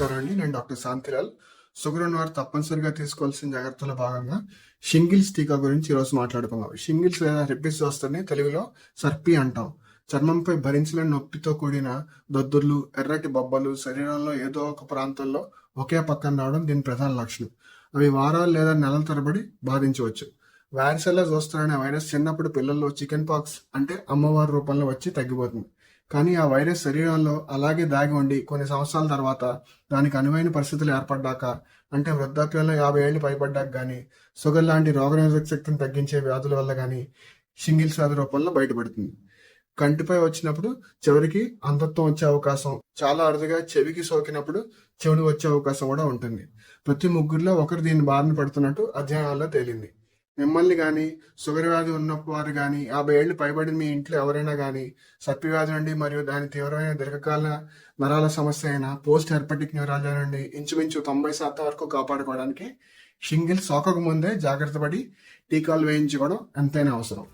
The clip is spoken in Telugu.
నమస్కారం అండి. నేను డాక్టర్ శాంతిలాల్. షుగర్ ఉన్నవారు తప్పనిసరిగా తీసుకోవాల్సిన జాగ్రత్తలో భాగంగా షింగిల్స్ టీకా గురించి ఈరోజు మాట్లాడుకుందాం. షింగిల్స్ లేదా రెబిస్ వస్తని తెలుగులో సర్పి అంటాం. చర్మంపై భరించలేని నొప్పితో కూడిన దద్దుర్లు, ఎర్రటి బొబ్బలు శరీరంలో ఏదో ఒక ప్రాంతంలో ఒకే పక్కన రావడం దీని ప్రధాన లక్షణం. అవి వారాలు లేదా నెలల తరబడి బాధించవచ్చు. వారిసెల్లా జోస్టర్ అనే వైరస్ చిన్నప్పుడు పిల్లల్లో చికెన్ పాక్స్ అంటే అమ్మవారి రూపంలో వచ్చి తగ్గిపోతుంది. కానీ ఆ వైరస్ శరీరంలో అలాగే దాగి ఉండి కొన్ని సంవత్సరాల తర్వాత దానికి అనువైన పరిస్థితులు ఏర్పడ్డాక, అంటే వృద్ధాప్యంలో 50 ఏళ్ళు పైబడ్డాక కానీ, షుగర్ లాంటి రోగనిరోధక శక్తిని తగ్గించే వ్యాధుల వల్ల కానీ షింగిల్స్ వ్యాధి రూపంలో బయటపడుతుంది. కంటిపై వచ్చినప్పుడు చివరికి అంధత్వం వచ్చే అవకాశం, చాలా అరుదుగా చెవికి సోకినప్పుడు చెవుడు వచ్చే అవకాశం కూడా ఉంటుంది. ప్రతి ముగ్గురులో ఒకరు దీన్ని బారిన పడుతున్నట్టు అధ్యయనాల్లో తేలింది. మిమ్మల్ని కానీ, షుగర్ వ్యాధి ఉన్నవారు కానీ, 50 ఏళ్ళు పైబడిన మీ ఇంట్లో ఎవరైనా కానీ సర్పి వ్యాధి నుండి మరియు దాని తీవ్రమైన దీర్ఘకాల నరాల సమస్య అయిన పోస్ట్ హెర్పటిక్ న్యూరాలజీ నుండి ఇంచుమించు 90% వరకు కాపాడుకోవడానికి షింగిల్స్ సోకక ముందే జాగ్రత్త పడి టీకాలు వేయించుకోవడం ఎంతైనా అవసరం.